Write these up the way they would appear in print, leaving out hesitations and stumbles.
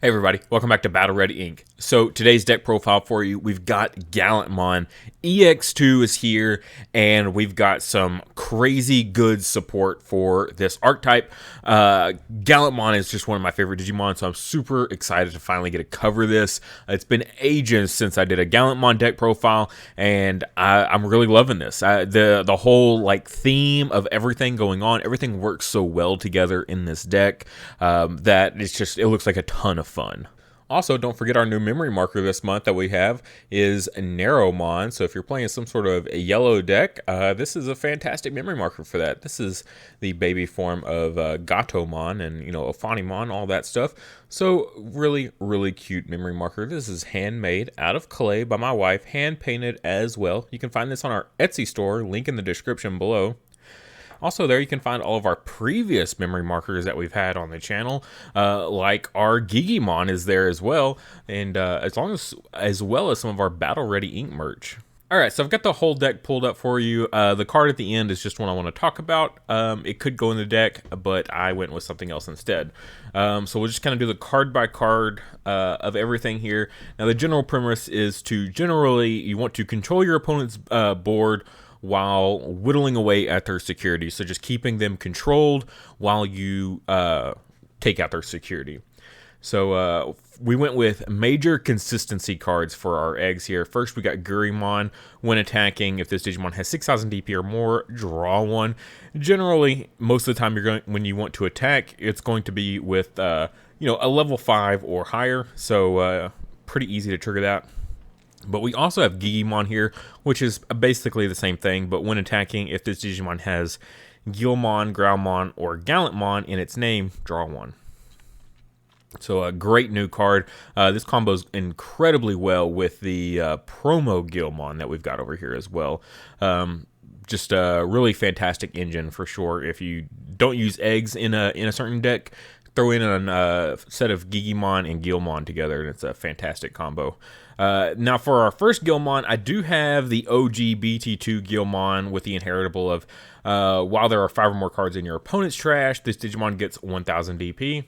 Hey everybody, welcome back to Battle Ready Inc. So today's deck profile for you, we've got Gallantmon, EX2 is here, and we've got some crazy good support for this archetype. Gallantmon is just one of my favorite Digimon, so I'm super excited to finally get to cover this. It's been ages since I did a Gallantmon deck profile, and I'm really loving this. The whole like theme of everything going on, everything works so well together in this deck that it looks like a ton of fun. Also, don't forget our new memory marker this month that we have is Narrowmon. So if you're playing some sort of a yellow deck, this is a fantastic memory marker for that. This is the baby form of Gatomon and, Ophanimon, all that stuff. So really, really cute memory marker. This is handmade out of clay by my wife, hand painted as well. You can find this on our Etsy store, link in the description below. Also, there you can find all of our previous memory markers that we've had on the channel, like our Gigamon is there as well, and as well as some of our Battle Ready Ink merch. All right, so I've got the whole deck pulled up for you. The card at the end is just one I want to talk about. It could go in the deck, but I went with something else instead. So we'll just kind of do the card by card of everything here. Now, the general premise is you want to control your opponent's board while whittling away at their security. So just keeping them controlled while you take out their security. So we went with major consistency cards for our eggs here. First, we got Greymon. When attacking, if this Digimon has 6,000 DP or more, draw one. Generally, most of the time when you want to attack, it's going to be with a level 5 or higher. So pretty easy to trigger that. But we also have Gigamon here, which is basically the same thing, but when attacking, if this Digimon has Gilmon, Growlmon, or Gallantmon in its name, draw one. So a great new card. This combos incredibly well with the promo Gilmon that we've got over here as well. Just a really fantastic engine for sure. If you don't use eggs in a certain deck, throw in a set of Gigamon and Gilmon together, and it's a fantastic combo. Now, for our first Gilmon, I do have the OG BT2 Gilmon with the inheritable of, while there are 5 or more cards in your opponent's trash, this Digimon gets 1,000 DP.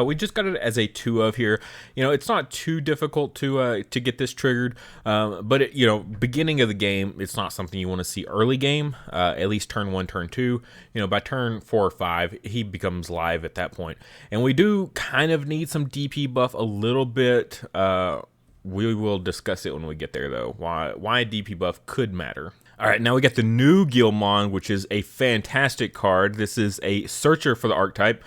We just got it as a 2 of here. It's not too difficult to get this triggered, but beginning of the game, it's not something you want to see early game. At least turn 1, turn 2. By turn 4 or 5, he becomes live at that point. And we do kind of need some DP buff a little bit. We will discuss it when we get there, though. Why a DP buff could matter. All right, now we got the new Gilmon, which is a fantastic card. This is a searcher for the archetype.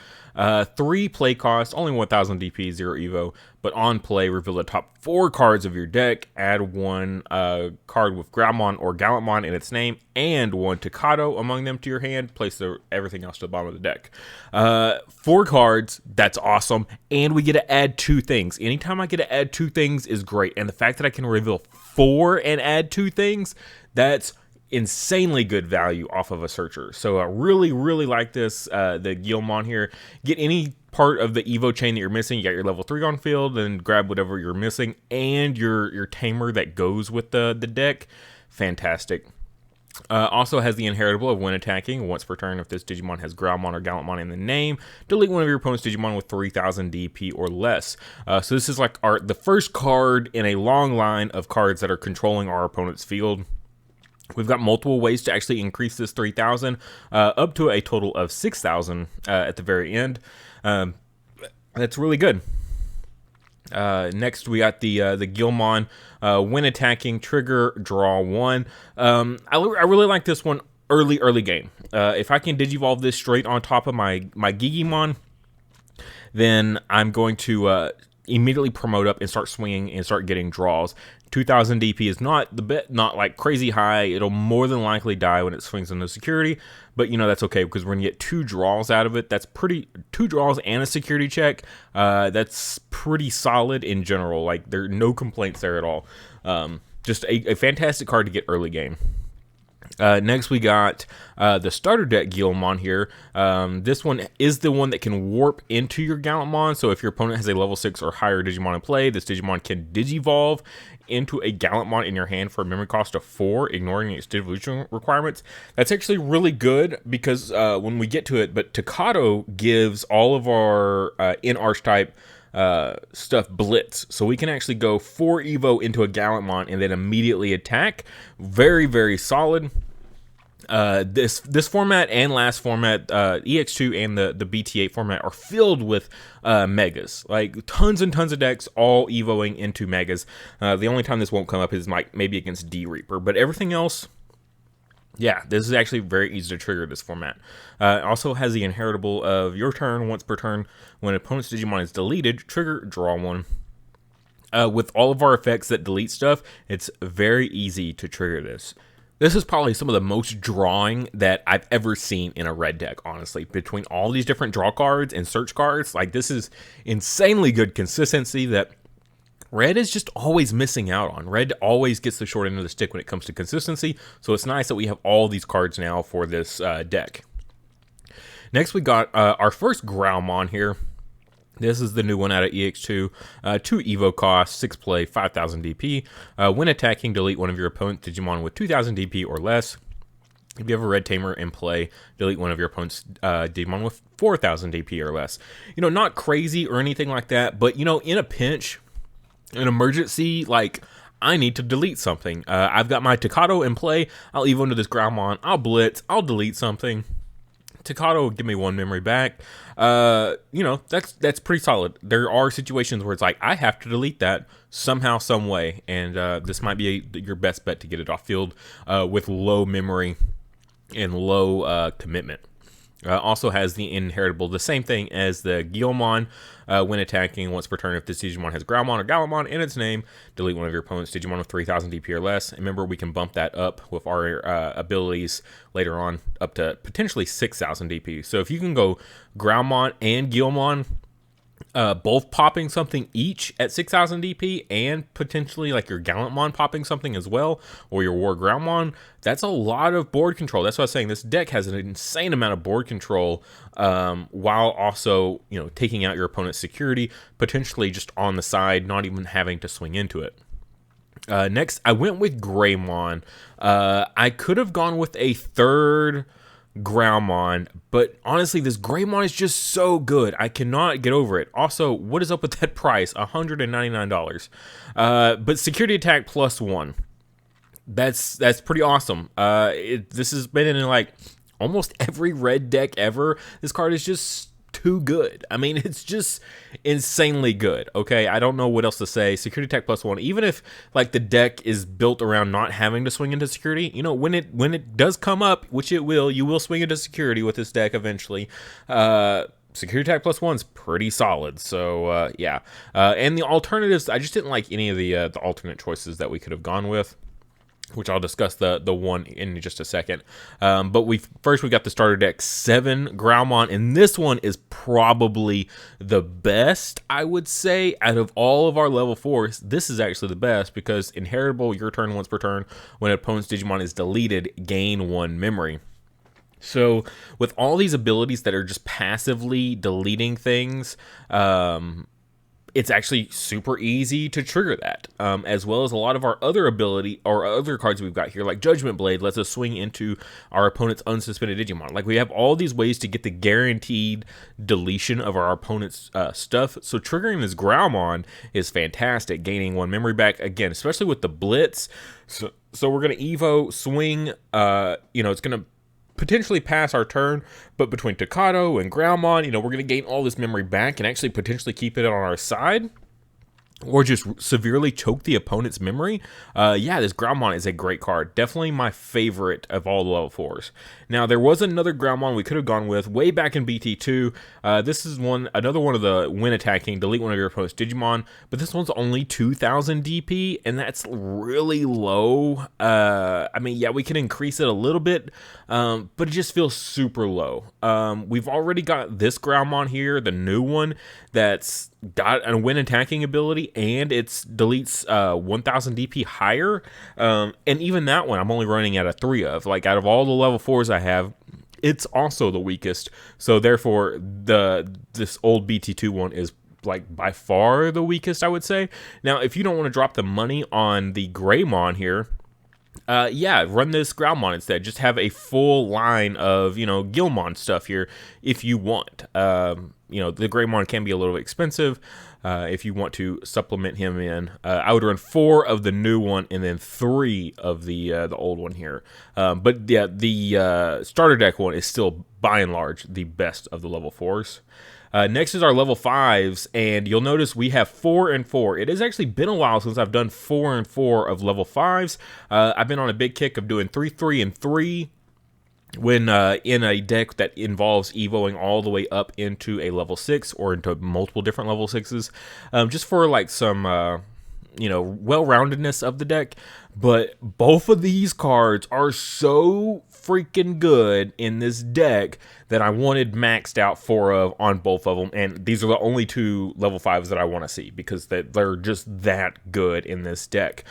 3 play cost, only 1,000 DP, 0 Evo, but on play, reveal the top 4 cards of your deck, add 1 card with Growlmon or Gallantmon in its name, and 1 Takado among them to your hand, place everything else to the bottom of the deck. 4 cards, that's awesome, and we get to add 2 things. Anytime I get to add 2 things is great, and the fact that I can reveal 4 and add 2 things, that's insanely good value off of a searcher. So I really, really like this, the Gilmon here. Get any part of the Evo chain that you're missing. You got your level 3 on field, then grab whatever you're missing, and your tamer that goes with the deck. Fantastic. Also has the inheritable of when attacking, once per turn if this Digimon has Growlmon or Gallantmon in the name, delete one of your opponent's Digimon with 3,000 DP or less. So this is like the first card in a long line of cards that are controlling our opponent's field. We've got multiple ways to actually increase this 3,000 up to a total of 6,000 at the very end. That's really good. Next, we got the Gilmon. When attacking, trigger, draw 1. I really like this one early game. If I can Digivolve this straight on top of my Gigamon, then I'm going to immediately promote up and start swinging and start getting draws. 2,000 DP is not like crazy high. It'll more than likely die when it swings into security, but that's okay because we're gonna get 2 draws out of it. That's 2 draws and a security check. That's pretty solid in general. Like there are no complaints there at all. Just a fantastic card to get early game. Next, we got the starter deck Gilmon here. This one is the one that can warp into your Gallantmon. So if your opponent has a level 6 or higher Digimon in play, this Digimon can Digivolve into a Gallantmon in your hand for a memory cost of 4, ignoring its devolution requirements. That's actually really good because when we get to it, but Takado gives all of our in-archetype stuff blitz. So we can actually go 4 Evo into a Gallantmon and then immediately attack. Very, very solid. This format and last format, EX2 and the BT8 format are filled with megas, like tons and tons of decks all evoing into megas. The only time this won't come up is maybe against D Reaper, but everything else, yeah, this is actually very easy to trigger this format. It also has the inheritable of your turn once per turn. When an opponent's Digimon is deleted, trigger, draw one. With all of our effects that delete stuff, it's very easy to trigger this. This is probably some of the most drawing that I've ever seen in a red deck, honestly. Between all these different draw cards and search cards, like this is insanely good consistency that red is just always missing out on. Red always gets the short end of the stick when it comes to consistency, so it's nice that we have all these cards now for this deck. Next, we got our first Growlmon here. This is the new one out of EX2. 2 Evo cost, 6 play, 5000 DP. When attacking, delete one of your opponent's Digimon with 2000 DP or less. If you have a red tamer in play, delete one of your opponent's Digimon with 4000 DP or less. You know, not crazy or anything like that, but, you know, in a pinch, an emergency, like, I need to delete something. I've got my Takado in play. I'll Evo into this Growlmon. I'll blitz. I'll delete something. Takado give me 1 memory back. You know, that's pretty solid. There are situations where it's like, I have to delete that somehow, some way, and this might be your best bet to get it off field with low memory and low commitment. Also has the inheritable, the same thing as the Gilmon. When attacking once per turn, if this Digimon has Growlmon or Galamond in its name, delete one of your opponent's Digimon with 3000 DP or less. And remember, we can bump that up with our abilities later on up to potentially 6000 DP. So if you can go Growlmon and Gilmon, both popping something each at 6000 DP, and potentially like your Gallantmon popping something as well, or your War Growlmon, that's a lot of board control. That's what I was saying. This deck has an insane amount of board control, while also, you know, taking out your opponent's security, potentially just on the side, not even having to swing into it. Next, I went with Greymon. I could have gone with a third Growlmon, but honestly, this Greymon is just so good. I cannot get over it. Also, what is up with that price? $199. But security attack +1. That's pretty awesome. This has been in like almost every red deck ever. This card is just too good. I mean, it's just insanely good. Okay, I don't know what else to say. Security attack +1. Even if like the deck is built around not having to swing into security, you know, when it does come up, which it will, you will swing into security with this deck eventually. Security attack +1's pretty solid. So yeah. And the alternatives, I just didn't like any of the alternate choices that we could have gone with, which I'll discuss the one in just a second. But we got the starter deck 7 Growlmon, and this one is probably the best, I would say, out of all of our level 4s. This is actually the best because inheritable, your turn once per turn. When an opponent's Digimon is deleted, gain 1 memory. So with all these abilities that are just passively deleting things, it's actually super easy to trigger that, as well as a lot of our other ability or other cards we've got here, like Judgment Blade lets us swing into our opponent's unsuspended Digimon. Like, we have all these ways to get the guaranteed deletion of our opponent's stuff. So triggering this Growlmon is fantastic, gaining 1 memory back, again, especially with the Blitz. So we're going to Evo, swing, you know, it's going to potentially pass our turn, but between Takado and Growlmon, you know, we're going to gain all this memory back and actually potentially keep it on our side, or just severely choke the opponent's memory. Yeah, this Growlmon is a great card. Definitely my favorite of all the level 4s. Now, there was another Growlmon we could have gone with way back in BT2. This is another one of the when attacking, delete one of your opponent's Digimon, but this one's only 2000 DP, and that's really low. I mean, yeah, we can increase it a little bit, but it just feels super low. We've already got this Growlmon here, the new one, that's got a when attacking ability, and it deletes 1000 DP higher, and even that one I'm only running at a 3 of. Like, out of all the level 4s I have, it's also the weakest. So therefore, this old BT2 one is like by far the weakest, I would say. Now, if you don't want to drop the money on the Greymon here, yeah, run this Groundmon instead. Just have a full line of, Gilmon stuff here if you want. The Greymon can be a little bit expensive if you want to supplement him in. I would run 4 of the new one and then 3 of the old one here. But yeah, the starter deck one is still, by and large, the best of the level 4s. Next is our level 5s, and you'll notice we have 4 and 4. It has actually been a while since I've done 4 and 4 of level 5s. I've been on a big kick of doing 3, 3, and 3 when in a deck that involves evoing all the way up into a level 6 or into multiple different level 6s, just for like some well-roundedness of the deck. But both of these cards are so freaking good in this deck that I wanted maxed out 4 of on both of them, and these are the only 2 level 5s that I want to see because they're just that good in this deck.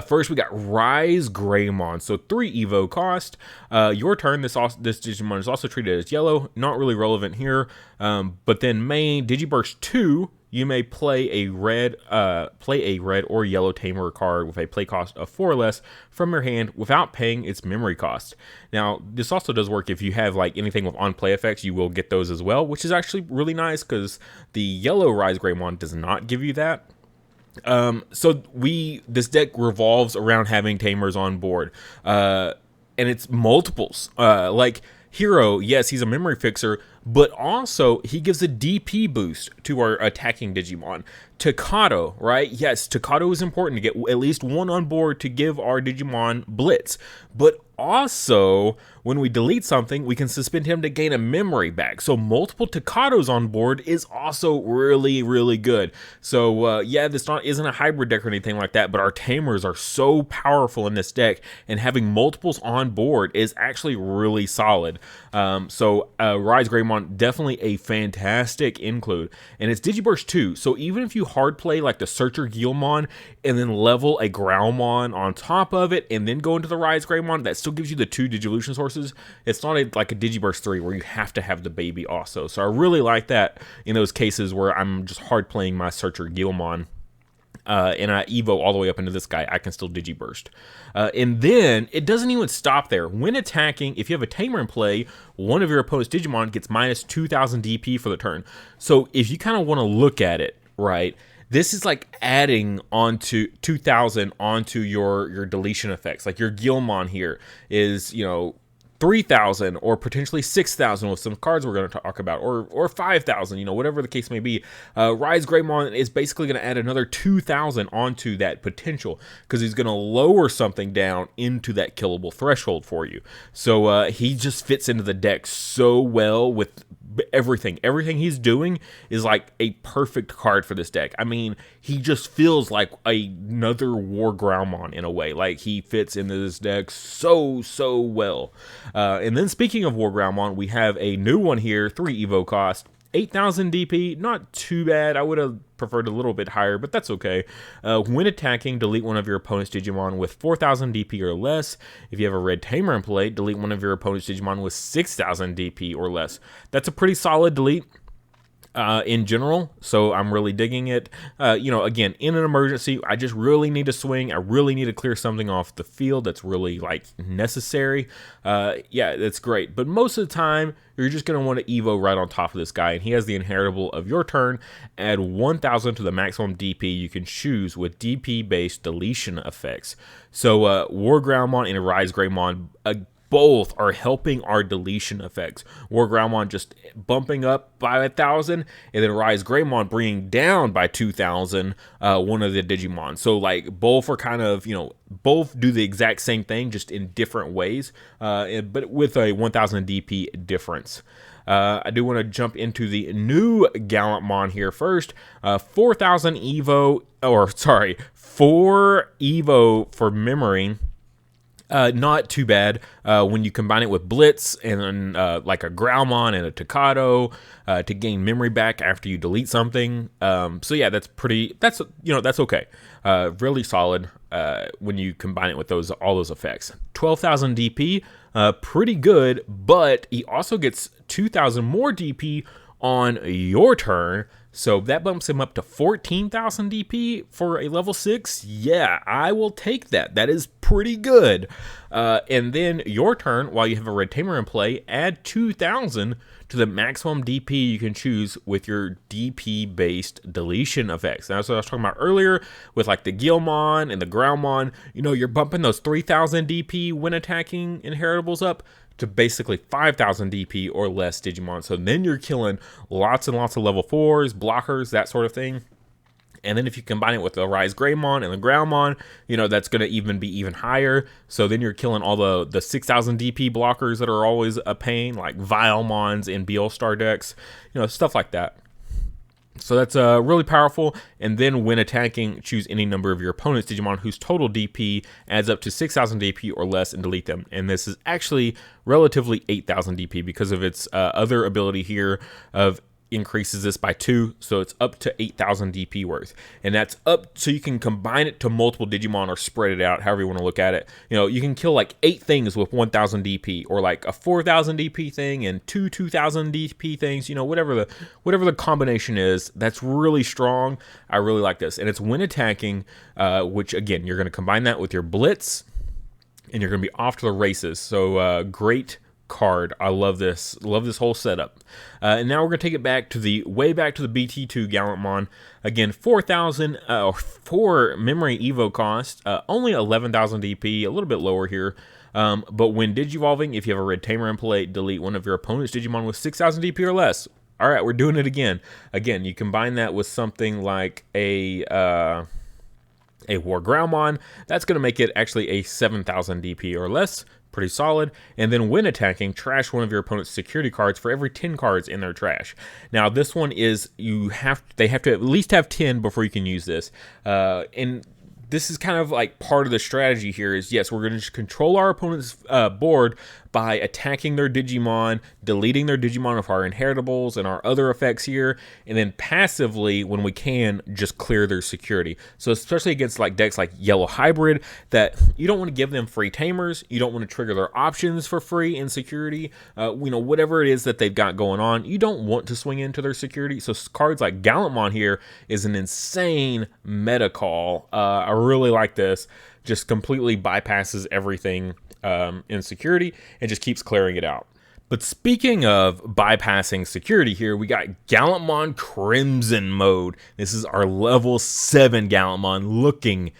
First, we got Ryze Greymon, so 3 Evo cost. Your turn, this Digimon is also treated as yellow, not really relevant here, but then main Digiburst 2, you may play a red or yellow tamer card with a play cost of 4 or less from your hand without paying its memory cost. Now, this also does work if you have like anything with on-play effects. You will get those as well, which is actually really nice because the yellow Ryze Greymon does not give you that. So this deck revolves around having tamers on board, and it's multiples. Like Hero, yes, he's a memory fixer, but also he gives a DP boost to our attacking Digimon. Takado, right? Yes, Takado is important to get at least 1 on board to give our Digimon Blitz. But also, when we delete something, we can suspend him to gain a memory back. So multiple Takados on board is also really, really good. So yeah, this isn't a hybrid deck or anything like that, but our tamers are so powerful in this deck, and having multiples on board is actually really solid. So Ryze Greymon, definitely a fantastic include. And it's Digiburst 2, so even if you hard play like the Searcher Gilmon and then level a Growlmon on top of it and then go into the Ryze Greymon, that still gives you the 2 Digivolution sources. It's not like a Digiburst 3 where you have to have the baby also. So I really like that in those cases where I'm just hard playing my Searcher Gilmon. And I evo all the way up into this guy, I can still Digiburst. And then, it doesn't even stop there. When attacking, if you have a Tamer in play, one of your opponent's Digimon gets minus 2,000 DP for the turn. So if you kind of want to look at it, right, this is like adding onto 2,000 onto your deletion effects. Like your Gilmon here is, 3,000 or potentially 6,000 with some cards we're going to talk about, or 5,000, whatever the case may be. Ryze Greymon is basically going to add another 2,000 onto that potential because he's going to lower something down into that killable threshold for you. So he just fits into the deck so well with everything. Everything he's doing is like a perfect card for this deck. I mean, he just feels like another War Groundmon in a way. Like, he fits into this deck so well. And then speaking of War Groundmon, we have a new one here, 3 Evo cost, 8,000 DP, not too bad. I would have preferred a little bit higher, but that's okay. When attacking, delete one of your opponent's Digimon with 4,000 DP or less. If you have a red Tamer in play, delete one of your opponent's Digimon with 6,000 DP or less. That's a pretty solid delete. In general, so I'm really digging it. Again, in an emergency, I just really need to swing. I really need to clear something off the field that's really like necessary. Yeah, that's great. But most of the time, you're just going to want to Evo right on top of this guy, and he has the inheritable of your turn. Add 1,000 to the maximum DP you can choose with DP-based deletion effects. So War Groundmon and Ryze Greymon, both are helping our deletion effects. War Groundmon just bumping up by 1,000, and then Ryze Greymon bringing down by 2,000 one of the Digimon. So like both are kind of, both do the exact same thing, just in different ways, but with a 1,000 DP difference. I do want to jump into the new Gallantmon here first. 4,000 Evo, 4 Evo for memory. Not too bad when you combine it with Blitz and like a Growlmon and a Takado to gain memory back after you delete something. So yeah, that's okay. Really solid when you combine it with all those effects. 12,000 DP, pretty good, but he also gets 2,000 more DP on your turn. So that bumps him up to 14,000 DP for a level 6. Yeah, I will take that. That is pretty good. And then your turn, while you have a Red Tamer in play, add 2,000 to the maximum DP you can choose with your DP-based deletion effects. And that's what I was talking about earlier with like the Gilmon and the Groundmon. You know, you're bumping those 3,000 DP when attacking inheritables up to basically 5,000 DP or less Digimon. So then you're killing lots and lots of level 4s, blockers, that sort of thing. And then if you combine it with the Ryze Greymon and the Groundmon, you know, that's going to be even higher. So then you're killing all the 6,000 DP blockers that are always a pain, like Vilemons and BL Star decks, you know, stuff like that. So that's really powerful. And then when attacking, choose any number of your opponent's Digimon whose total DP adds up to 6,000 DP or less and delete them. And this is actually relatively 8,000 DP because of its other ability here of increases this by 2, so it's up to 8,000 DP worth, and that's up so you can combine it to multiple Digimon or spread it out, however you want to look at it. You know, you can kill like 8 things with 1,000 DP, or like a 4,000 DP thing and 2,000 DP things. You know, whatever the combination is, that's really strong. I really like this, and it's when attacking, which again you're going to combine that with your Blitz, and you're going to be off to the races. So great card. I love this whole setup. And now we're gonna take it back to the BT2 Gallantmon. Again, 4,000 for memory evo cost, only 11,000 DP, a little bit lower here. But when digivolving, if you have a Red Tamer in play, delete one of your opponent's Digimon with 6,000 DP or less. All right, we're doing it again. Again, you combine that with something like a War Groundmon. That's going to make it actually a 7,000 DP or less. Pretty solid. And then when attacking, trash one of your opponent's security cards for every 10 cards in their trash. Now this one is they have to at least have 10 before you can use this. And this is kind of like part of the strategy here is, yes, we're going to just control our opponent's board by attacking their Digimon, deleting their Digimon of our inheritables and our other effects here, and then passively, when we can, just clear their security. So especially against like decks like Yellow Hybrid, that you don't want to give them free tamers, you don't want to trigger their options for free in security, you know, whatever it is that they've got going on, you don't want to swing into their security. So cards like Gallantmon here is an insane meta call. I really like this. Just completely bypasses everything in security and just keeps clearing it out. But speaking of bypassing security here, we got Gallantmon Crimson mode. This is our level 7 Gallantmon, looking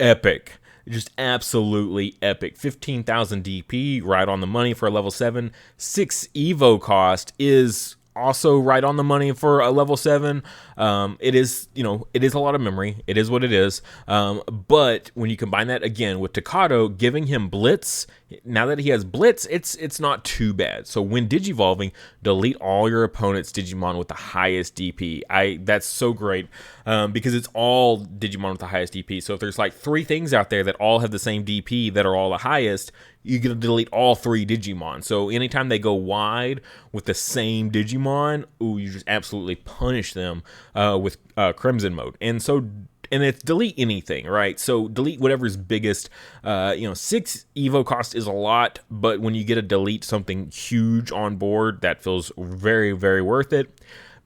epic. Just absolutely epic. 15,000 DP, right on the money for a level 7. 6 Evo cost is also right on the money for a level 7. It is, you know, it is a lot of memory. It is what it is. But when you combine that again with Takado giving him Blitz, now that he has Blitz, it's not too bad. So when digivolving, delete all your opponent's Digimon with the highest DP. That's so great because it's all Digimon with the highest DP. So if there's like 3 things out there that all have the same DP that are all the highest, you're going to delete all 3 Digimon. So anytime they go wide with the same Digimon, ooh, you just absolutely punish them with Crimson mode. And it's delete anything, right? So delete whatever's biggest. You know, 6 Evo cost is a lot, but when you get to delete something huge on board, that feels very, very worth it.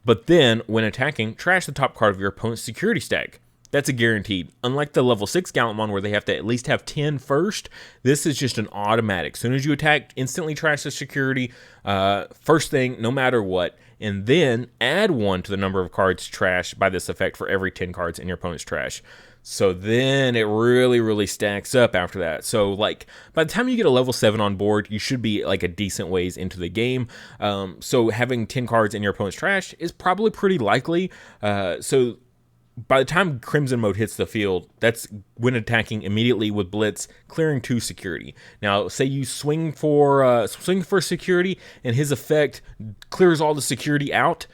But then when attacking, trash the top card of your opponent's security stack. That's a guaranteed. Unlike the level 6 Gallantmon where they have to at least have 10 first, this is just an automatic. As soon as you attack, instantly trash the security, first thing, no matter what, and then add 1 to the number of cards trashed by this effect for every 10 cards in your opponent's trash. So then it really, really stacks up after that. So like by the time you get a level 7 on board, you should be like a decent ways into the game. So having 10 cards in your opponent's trash is probably pretty likely. So by the time Crimson mode hits the field, that's when attacking immediately with Blitz, clearing 2 security. Now, say you swing for security, and his effect clears all the security out.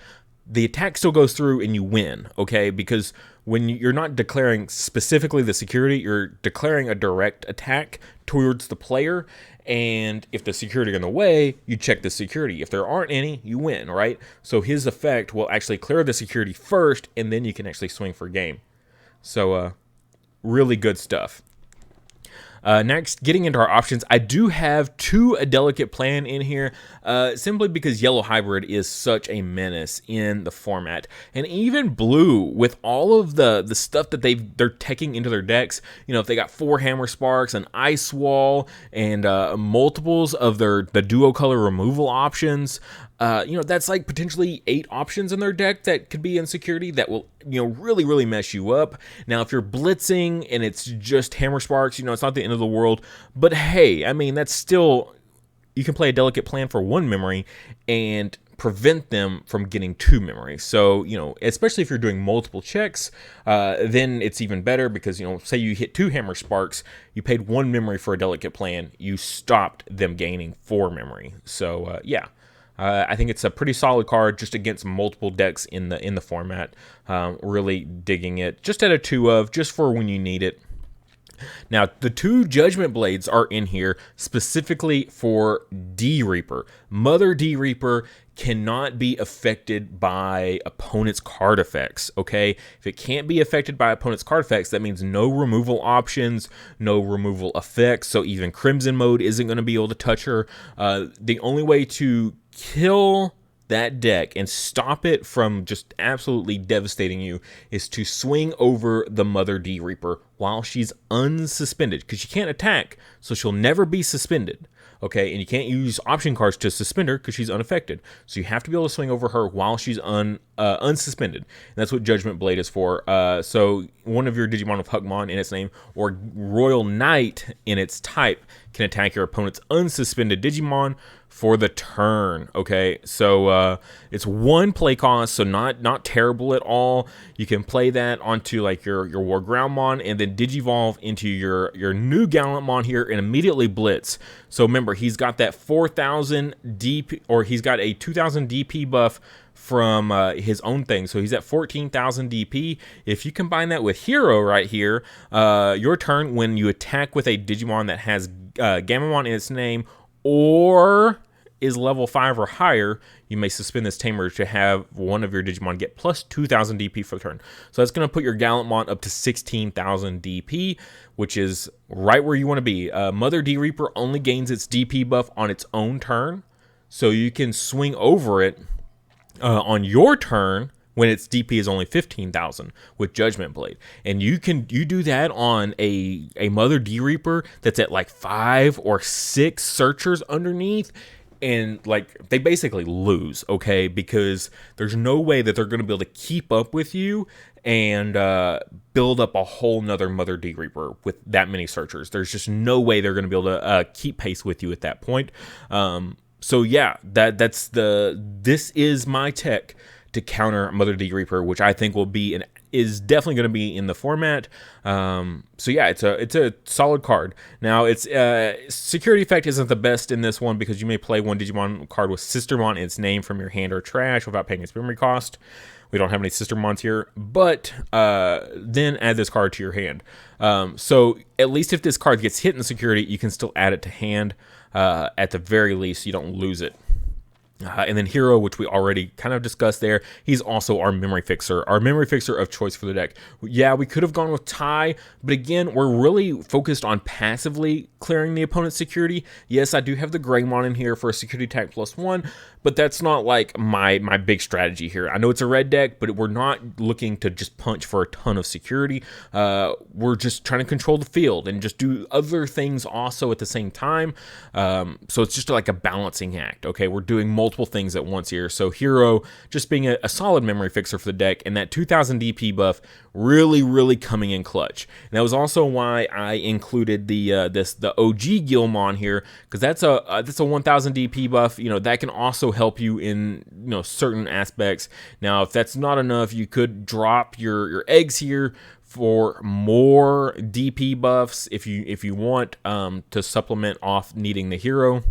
The attack still goes through, and you win. Okay, because when you're not declaring specifically the security, you're declaring a direct attack towards the player. And if the security are in the way, you check the security. If there aren't any, you win, right? So his effect will actually clear the security first, and then you can actually swing for game. So really good stuff. Next, getting into our options, I do have a delicate plan in here, simply because Yellow Hybrid is such a menace in the format. And even Blue, with all of the stuff that they're taking into their decks, you know, if they got 4 Hammer Sparks, an Ice Wall, and multiples of the duo color removal options, you know, that's like potentially 8 options in their deck that could be in security that will, you know, really mess you up. Now, if you're blitzing and it's just Hammer Sparks, you know, it's not the end of the world. But hey, I mean, that's still, you can play a delicate plan for 1 memory and prevent them from getting 2 memories. So, you know, especially if you're doing multiple checks, then it's even better because, you know, say you hit 2 Hammer Sparks, you paid 1 memory for a delicate plan, you stopped them gaining 4 memory. So, yeah. I think it's a pretty solid card just against multiple decks in the format. Really digging it. Just at a 2 of, just for when you need it. Now, the 2 Judgment Blades are in here specifically for D-Reaper. Mother D-Reaper cannot be affected by opponent's card effects, okay? If it can't be affected by opponent's card effects, that means no removal options, no removal effects, so even Crimson Mode isn't going to be able to touch her. The only way to kill that deck and stop it from just absolutely devastating you is to swing over the Mother D-Reaper while she's unsuspended, because she can't attack, so she'll never be suspended. Okay, and you can't use option cards to suspend her because she's unaffected. So you have to be able to swing over her while she's unsuspended. And that's what Judgment Blade is for. So one of your Digimon with Hugmon in its name or Royal Knight in its type can attack your opponent's unsuspended Digimon for the turn. Okay, so it's 1 play cost, so not terrible at all. You can play that onto like your War Groundmon and then Digivolve into your new Gallantmon here and immediately blitz. So remember, he's got that 4,000 DP, or he's got a 2,000 DP buff from his own thing, so he's at 14,000 DP. If you combine that with Hero right here, your turn, when you attack with a Digimon that has Gamamon in its name or is level 5 or higher, you may suspend this tamer to have one of your Digimon get plus 2,000 DP for the turn. So that's going to put your Gallantmon up to 16,000 DP, which is right where you want to be. Mother D-Reaper only gains its DP buff on its own turn, so you can swing over it on your turn when its DP is only 15,000 with Judgment Blade. And you do that on a Mother D-Reaper that's at like 5 or 6 searchers underneath, and like they basically lose, okay? Because there's no way that they're going to be able to keep up with you and build up a whole nother Mother D-Reaper with that many searchers. There's just no way they're going to be able to keep pace with you at that point. So yeah, this is my tech to counter Mother D-Reaper, which I think is definitely going to be in the format. So yeah, it's a solid card. Now, its security effect isn't the best in this one because you may play 1 Digimon card with Sistermon in its name from your hand or trash without paying its memory cost. We don't have any Sistermons here, but then add this card to your hand. So at least if this card gets hit in security, you can still add it to hand. At the very least, you don't lose it. And then Hero, which we already kind of discussed there, he's also our memory fixer of choice for the deck. Yeah, we could have gone with Tai, but again, we're really focused on passively clearing the opponent's security. Yes, I do have the Greymon in here for a security attack +1, but that's not like my big strategy here. I know it's a red deck, but we're not looking to just punch for a ton of security. We're just trying to control the field and just do other things also at the same time. So it's just like a balancing act. Okay, we're doing multiple things at once here. So Hero just being a solid memory fixer for the deck, and that 2,000 DP buff really coming in clutch. And that was also why I included the OG Gilmon here, because that's a 1,000 DP buff. You know, that can also help you in, you know, certain aspects. Now, if that's not enough, you could drop your eggs here for more DP buffs if you want to supplement off needing the Hero.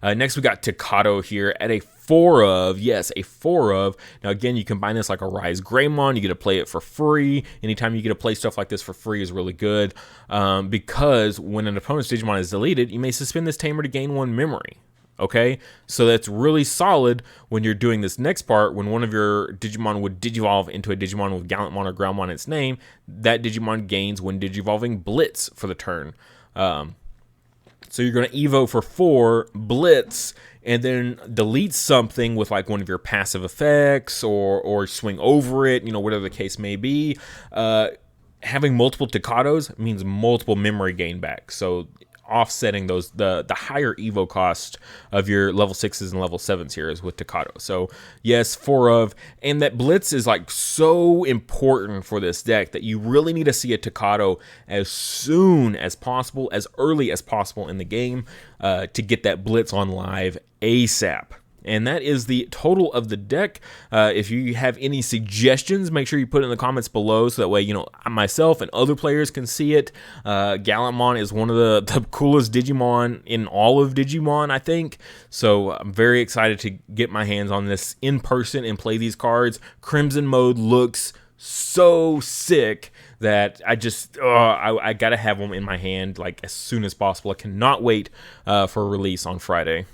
Next, we got Takado here at a 4 of. Yes, a 4 of. Now, again, you combine this like a Ryze Greymon. You get to play it for free. Anytime you get to play stuff like this for free is really good, because when an opponent's Digimon is deleted, you may suspend this tamer to gain 1 memory. okay? So that's really solid when you're doing this next part, when one of your Digimon would digivolve into a Digimon with Gallantmon or Growlmon in its name, that Digimon gains when digivolving Blitz for the turn. So you're going to Evo for 4, Blitz, and then delete something with like one of your passive effects or swing over it, you know, whatever the case may be. Having multiple Takados means multiple memory gain back. So offsetting those the higher Evo cost of your level 6s and level 7s here is with Takado. So yes, 4 of, and that Blitz is like so important for this deck that you really need to see a Takado as soon as possible, as early as possible in the game, to get that Blitz on live ASAP. And that is the total of the deck. If you have any suggestions, make sure you put it in the comments below so that way, you know, myself and other players can see it. Gallantmon is one of the coolest Digimon in all of Digimon, I think. So I'm very excited to get my hands on this in person and play these cards. Crimson mode looks so sick that I just, I gotta have them in my hand like as soon as possible. I cannot wait for release on Friday.